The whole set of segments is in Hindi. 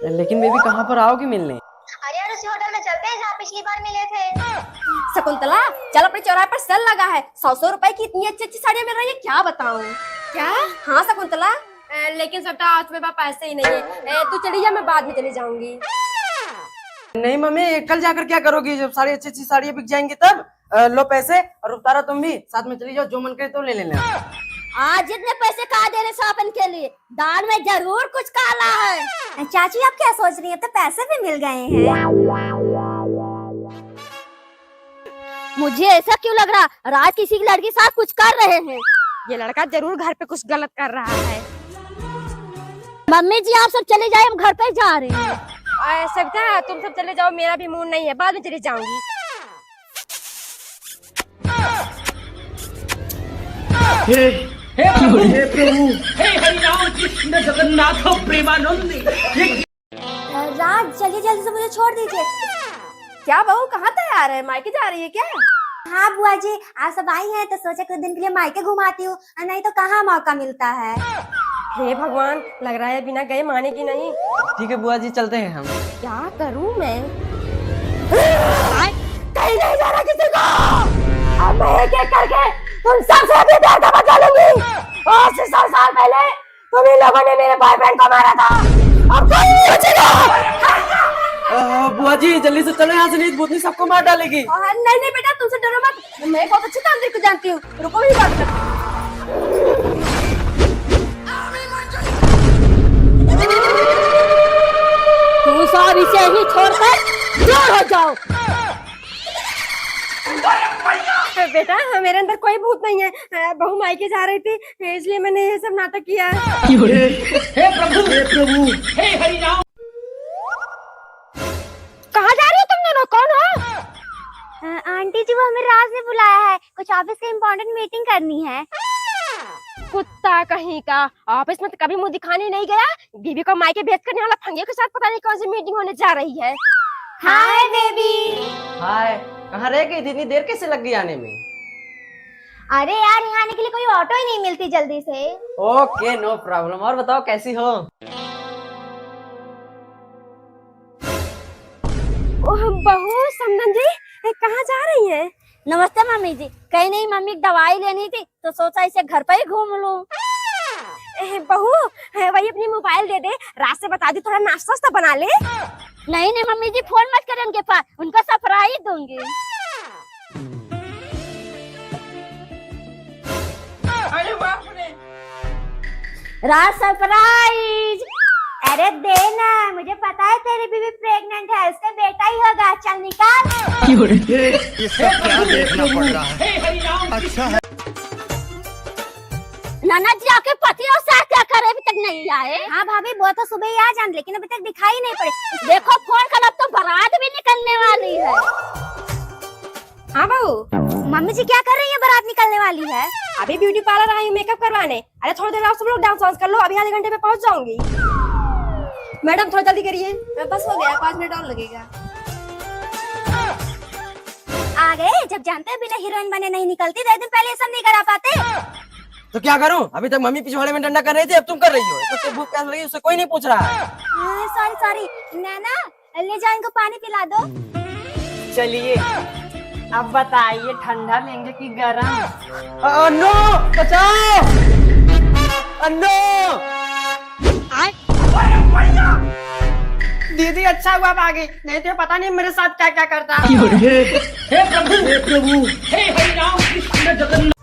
लेकिन बेबी कहाँ पर आओगी मिलने? अरे यार उसी होटल में चलते हैं जहाँ पिछली बार मिले थे। शकुंतला, चल अपने चौराहे पर सेल लगा है, 100 रुपए की इतनी अच्छी अच्छी साड़ियाँ मिल रही है, क्या बताऊँ। क्या? हाँ शकुंतला, लेकिन सबटा आज मेरे पास पैसे ही नहीं है। तू चली जा, मैं बाद में चली जाऊंगी। नहीं मम्मी, कल जाकर क्या करोगी जब सारी अच्छी अच्छी साड़ियाँ बिक जाएंगी तब? लो पैसे और उतारा, तुम भी साथ में चली जाओ, जो मन करे तो ले लेना। आज जितने पैसे कहा दे रहे शॉपिंग के लिए, दाल में जरूर कुछ काला है। चाची आप क्या सोच रही हैं? तो पैसे भी मिल गए हैं। मुझे ऐसा क्यों लग रहा, राज किसी की लड़की साथ कुछ कर रहे हैं। ये लड़का जरूर घर पे कुछ गलत कर रहा है। मम्मी जी आप सब चले जाए, हम घर पे जा रहे हैं। सविता तुम सब चले जाओ, मेरा भी मूड नहीं है, बाद में चली जाऊंगी। हे प्रभु, हे हरिराम कृष्ण जगन्नाथ प्रेमानंद। राज चलिए जल्दी से, मुझे छोड़ दीजिए। क्या बहू कहाँ तैयार है, मायके जा रही है क्या? हाँ बुआ जी, आप सब आई हैं तो सोचा कुछ दिन के लिए मायके घुमाती हूँ, नहीं तो कहाँ मौका मिलता है। हे भगवान, लग रहा है बिना गए मानेगी नहीं। ठीक है बुआ जी, चलते हैं हम। क्या करूँ मैं? कहीं नहीं जाना किसी को। अब मैं एक एक करके तुम सबसे अपने प्यार का बदला लूंगी। आज से 100 साल पहले तुम इन लोगों ने मेरे बॉयफ्रेंड को मारा था, अब कोई नहीं बचेगा। बुआ जी जल्दी से चलो यहाँ से, नहीं भूतनी सबको मार डालेगी। नहीं नहीं बेटा, तुमसे डरो मत, मैं बहुत अच्छी तांत्रिक को जानती हूँ। रुको मेरी बात कर। तू सब इसे ही छोड़कर दूर हो जाओ। बेटा मेरे अंदर कोई भूत नहीं है, बहू मायके जा रही थी इसलिए मैंने ये सब नाटक किया। हे प्रभु, हे हरिराम। कहाँ जा रही हो तुम दोनों, कौन हो? आंटी जी वो हमें राज ने बुलाया है, कुछ ऑफिस की इम्पोर्टेंट मीटिंग करनी है। कुत्ता कहीं का, ऑफिस में तो कभी मुंह दिखाने नहीं गया, बीबी को मायके भेज करने वाला फंगे के साथ पता नहीं कौन सी मीटिंग होने जा रही है। Hi baby. हाय, कहाँ रह गई थी, इतनी देर कैसे लग गई आने में? अरे यार यहाँ आने के लिए कोई ऑटो ही नहीं मिलती जल्दी से। Okay no problem. और बताओ कैसी हो? बहू समधन जी कहाँ जा रही हैं? नमस्ते मम्मी जी। कहीं नहीं, मम्मी दवाई लेनी थी तो सोचा इसे घर पर ही घूम लूं। बहू वही अपनी मोबाइल दे दे, रात से बता दी, थोड़ा नाश्ता वास्ता बना ले। नहीं नहीं मम्मी जी, फोन मत करें उनके पास, उनको सरप्राइज दूंगी। अरे बाप रे, राज सरप्राइज। अरे देना, मुझे पता है तेरी बीवी प्रेग्नेंट है, उसका बेटा ही होगा, चल निकाल। ये सब क्या देखना पड़ रहा है? हे हरिराम। अच्छा है। नाना जी आपके पति और सास क्या कर रहे, अभी तक नहीं आए? हाँ भाभी वो तो सुबह ही आ जान, लेकिन अभी तक दिखाई नहीं पड़े। देखो फोन कर, अब तो बारात भी निकलने वाली है। हाँ बहू। मम्मी जी क्या कर रही है, बारात निकलने वाली है? अभी ब्यूटी पार्लर आई हूँ मेकअप करवाने। अरे थोड़ी देर आप सब लोग डांस वांस कर लो, अभी आधे घंटे में पहुँच जाऊंगी। मैडम थोड़ा जल्दी करिए। बस हो गया, 5 मिनट और लगेगा। आ गए, जब जानते हैं बिना हीरोइन बने नहीं निकलती, 2 दिन पहले ये सब नहीं करा पाते। तो क्या करूं? अभी तक मम्मी पिछवाड़े में डंडा कर रही थी, अब तुम कर रही हो। तो भूख प्यास लगी, उससे कोई नहीं पूछ रहा है। Sorry sorry. नैना ले जाओ, इनको पानी पिला दो। चलिए अब बताइए, ठंडा लेंगे कि गरम? नो, बचाओ। नो। दीदी अच्छा हुआ आ गई, नहीं तो पता नहीं मेरे साथ क्या क्या करता। हे प्रभु, हे हरिराम कृष्ण जगन्नाथ।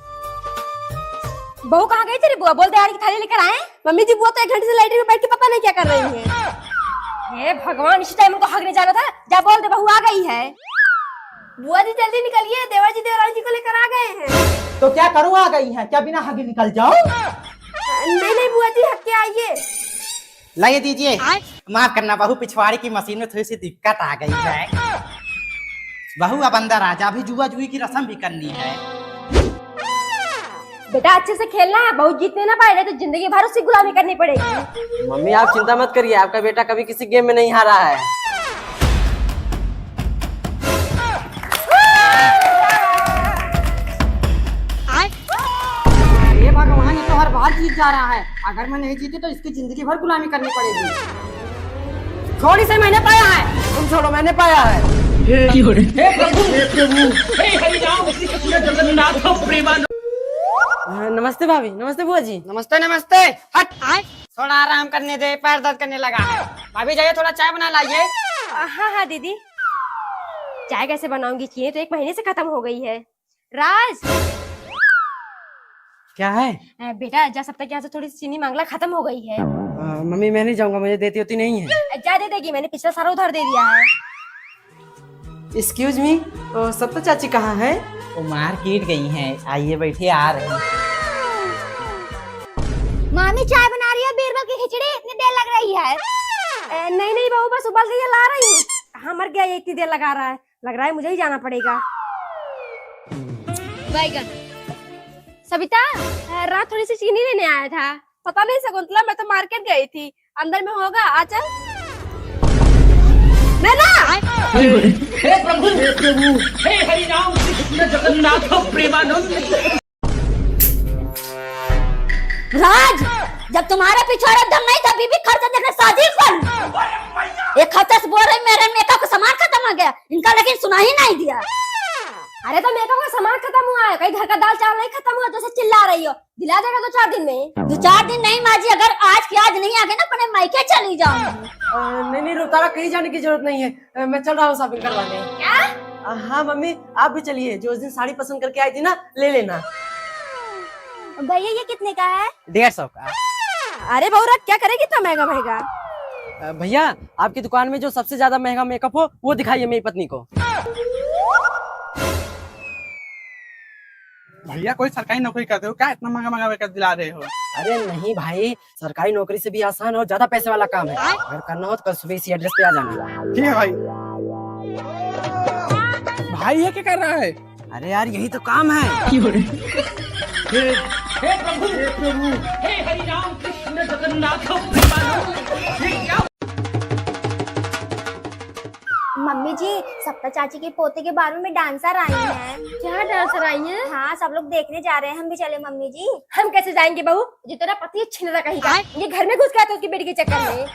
बहू कहाँ गई तेरी बुआ? बोल दे की थाली लेकर आए। मम्मी जी बुआ तो 1 घंटे से लाइट में बैठ के पता नहीं क्या कर रही है। हे भगवान, इस टाइम उनको हगने जाना था, जा बोल दे बहू आ गई है। बुआ जी जल्दी निकलिए, देवर जी देवरानी जी को लेकर आ गए हैं। तो क्या करूँ, आ गई है क्या, बिना हगे निकल जाओ? नहीं नहीं बुआ जी, हग के आइए। लाइए दीजिए। माफ करना बहू, पिछवाड़े की मशीन में थोड़ी सी दिक्कत आ गई है। बहू अब अंदर आ जा, अभी जुआ जुई की रस्म भी करनी है। बेटा अच्छे से खेलना है, बहू जीतने ना पाए तो जिंदगी भर उसकी गुलामी करनी पड़ेगी। मम्मी आप चिंता मत करिए, आपका बेटा कभी किसी गेम में नहीं हारा है। ये भगवान, ये तो हर बार जीत जा रहा है। अगर मैं नहीं जीती तो इसकी जिंदगी भर गुलामी करनी पड़ेगी। छोड़ इसे, मैंने पाया है। तुम छोड़ो, मैंने पाया है। हे प्रभु हे हरि राम कृष्ण जगन्नाथ प्रेमानंद। नमस्ते भाभी, नमस्ते बुआ जी। नमस्ते नमस्ते। हट थोड़ा आराम करने दे, पैर दर्द करने लगा है। भाभी जाइए थोड़ा चाय बना लाइए। हाँ हाँ दीदी, चाय कैसे बनाऊंगी, चीनी तो 1 महीने से खत्म हो गई है। राज क्या है? बेटा जा, सब तक यहाँ से थोड़ी सी चीनी मांगला, खत्म हो गई है। मम्मी मैं नहीं जाऊंगा, मुझे देती होती नहीं है। जा दे देगी, मैंने पिछला सारा उधार दे दिया है। एक्सक्यूज मी, सप्ता चाची कहाँ है? वो मार्केट गई हैं, आइए बैठिए, आ रहे हैं। मामी चाय बना रही है, बीरबल की खिचड़ी, इतनी देर लग रही है। नहीं नहीं बहू, बस उबाल के ये ला रही हूँ। कहाँ मर गया ये, इतनी देर लगा रहा है। लग रहा है मुझे ही जाना पड़ेगा। बैगन सविता, रात थोड़ी सी चीनी लेने आया था। पता नहीं शकुंतला, मैं तो मार्केट गई थी, अंदर में होगा, आ चल। हे प्रभु हे हरि राम कृष्ण जगन्नाथ प्रेमानंद। राज, जब तुम्हारे पिछवाड़े दम नहीं था, बीबी खर्चा देखने शादी कर। एक हफ्ते से बोल रही मेरे मेकअप का सामान खत्म हो गया, इनका लेकिन सुना ही नहीं दिया। अरे तो मेकअप का सामान खत्म हुआ है, कहीं घर का दाल चावल नहीं खत्म हुआ, जैसे चिल्ला रही हो। दिला देगा 2-4 दिन में। 2-4 दिन नहीं माँ जी, अगर आज की आज नहीं आ गए ना, अपने मायके चली जाऊंगी। नहीं नहीं रुतारा, कहीं जाने की जरूरत नहीं है, मैं चल रहा हूँ शॉपिंग करवाने। क्या? हाँ मम्मी, आप भी चलिए, जो उस दिन साड़ी पसंद करके आई थी ना, ले लेना। भैया ये कितने का है? 150 का। अरे बहुरा क्या करेगी तो महंगा महंगा। भैया, आपकी दुकान में जो सबसे ज्यादा महंगा मेकअप हो वो दिखाइए मेरी पत्नी को। भैया कोई सरकारी नौकरी करते हो क्या, इतना महंगा महंगा मेकअप दिला रहे हो? अरे नहीं भाई, सरकारी नौकरी से भी आसान और ज्यादा पैसे वाला काम है। अगर करना हो तो कल सुबह इसी एड्रेस पे आ जाना। ठीक है भाई। भाई ये क्या कर रहा है? अरे यार यही तो काम है। हे प्रभु हे हरि राम कृष्ण जगन्नाथ प्रेमानंद। ये क्या? मम्मी जी, सप्ता चाची के पोते के बारे में डांसर आई हैं। क्या डांसर आई है? हाँ, सब लोग देखने जा रहे हैं, हम भी चले मम्मी जी। हम कैसे जाएंगे बहू, जो तेरा पति छिनरा कहीं का, ये घर में घुस गया तो उसकी बेटी के चक्कर में।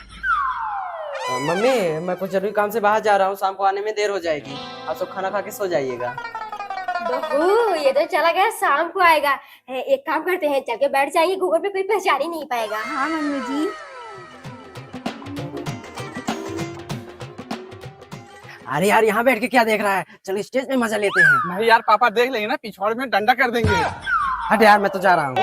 मम्मी मैं कुछ जरूरी काम से बाहर जा रहा हूँ, शाम को आने में देर हो जाएगी। आप सब खाना खा के सो जाइएगा। बहू ये तो चला गया, शाम को आएगा। एक काम करते हैं, चल के बैठ जाएंगे, गूगल पे कोई पहचान ही नहीं पाएगा। हाँ मम्मी जी। अरे यार यहाँ बैठ के क्या देख रहा है, चलो स्टेज पे मजा लेते हैं। नहीं यार, पापा देख लेंगे ना, पिछवाड़े में डंडा कर देंगे। हट यार, मैं तो जा रहा हूँ।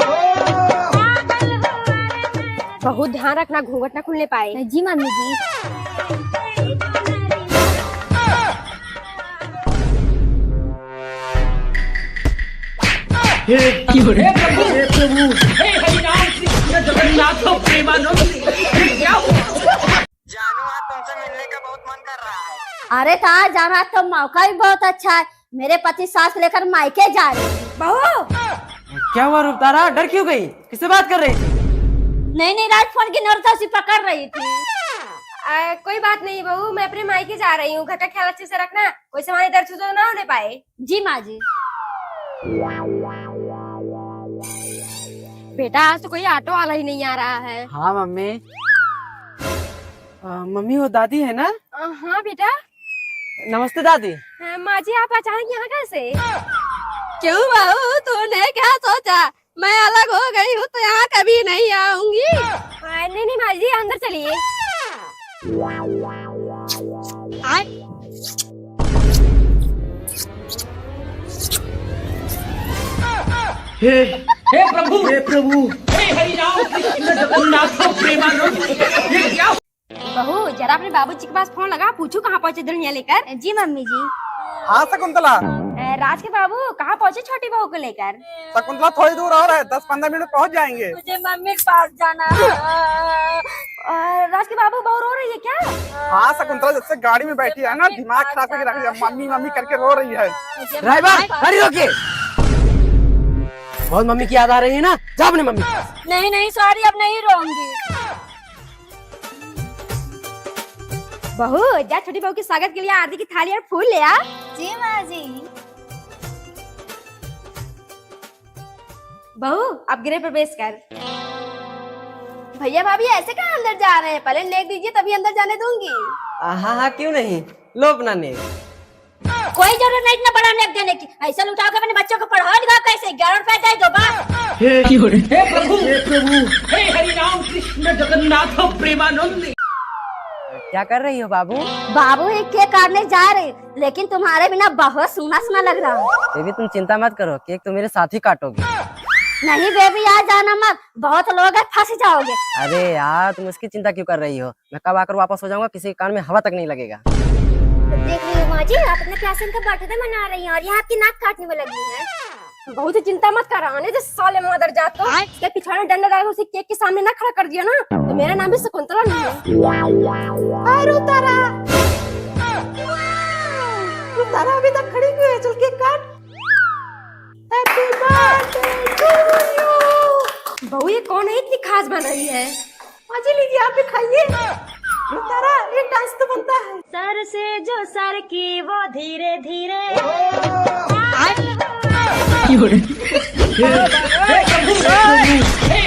बहुत ध्यान रखना, घूंघट ना खुलने पाए। जी मम्मी जी। हे प्रभु हे हरि राम कृष्ण जगन्नाथ प्रेमानंद। ये क्या? जानू आज तुमसे मिलने का बहुत मन कर रहा है। अरे कहाँ जाना, तो मौका भी बहुत अच्छा है। मेरे पति सास लेकर मायके जा रहे हैं। बहू क्या हुआ रुतारा, डर क्यों गई? किससे बात कर रही थी? नहीं राज, फोन की नौरता उसी पकड़ रही थी। कोई बात नहीं बहू, मैं अपने मायके जा रही हूँ, घर का ख्याल अच्छे से रखना, कोई सामान इधर से उधर ना होने पाए। जी माँ जी। बेटा आज तो कोई ऑटो वाला ही नहीं आ रहा है। हाँ मम्मी। मम्मी वो दादी है ना? हाँ बेटा। नमस्ते दादी। माँ जी आप अचानक यहाँ कैसे? क्यों बहू, तूने क्या सोचा मैं अलग हो गई हूँ तो यहाँ कभी नहीं आऊंगी? नहीं माँ जी, अंदर चलिए। हे प्रभु हे हरि राम कृष्ण जगन्नाथ प्रेमानंद। ये क्या? बहू जरा अपने बाबूजी के पास फोन लगा, पूछू कहाँ पहुँचे दुल्हनिया लेकर। जी मम्मी जी। हाँ शकुंतला। राज के बाबू कहाँ पहुँचे छोटी बहू को लेकर? शकुंतला थोड़ी दूर और है, 10-15 मिनट पहुँच जाएंगे। मुझे मम्मी के पास जाना है। राज के बाबू बहू रो रही है क्या? हाँ शकुंतला, जब से गाड़ी में बैठी है ना, दिमाग खराब करके रख दिया, मम्मी मम्मी करके रो रही है। ड्राइवर गाड़ी रोकिए। बहुत मम्मी की याद आ रही है ना, जा अपने मम्मी के पास। नहीं सॉरी, अब नहीं रोऊंगी। बहू जा छोटी बहू के स्वागत के लिए आरती की थाली और फूल ले आ। जी माँ जी। बहू अब गृह प्रवेश कर। भैया भाभी ऐसे कहाँ अंदर जा रहे हैं? पहले नेक दीजिए तभी अंदर जाने दूंगी। हाँ हाँ क्यों नहीं, लो अपना नेक। कोई जरूरत नहीं इतना बड़ा नेक देने की। ऐसा लुटाओगे अपने बच्चों को पढ़ाओ लिखाओ कैसे? 11 रुपए दे दो बस। हे प्रभु हे हरि राम कृष्ण जगन्नाथ प्रेमानंद। क्या कर रही हो बाबू? बाबू एक केक काटने जा रहे, लेकिन तुम्हारे बिना बहुत सुना सुना लग रहा है। बेबी तुम चिंता मत करो, केक तो मेरे साथ ही काटोगे। नहीं बेबी आज जाना मत, बहुत लोग हैं, फंस जाओगे। अरे यार तुम इसकी चिंता क्यों कर रही हो? मैं कब आकर वापस हो जाऊंगा, किसी के कान में हवा तक नहीं लगेगा। देख रही हो माँ जी, आप अपने प्यासे का बर्थडे मना रही हैं और यहाँ आपकी नाक काटने में लगी है। बहुत ही चिंता मत कर, आने जो साले मदर जात तो इसके पिछाड़े डंडा डाल उसे केक के सामने ना खड़ा कर दिया ना, तो मेरा नाम भी शकुंतला नहीं है। अरे उतारा उतारा अभी तक खड़ी क्यों है? चल केक काट। Happy birthday to you. बहू ये कौन है इतनी खास बन रही है? आजी लीजिए आप भी खाइए। उतारा एक डांस तो बनता है। सर से जो सर की वो धीरे धीरे हे प्रभु हे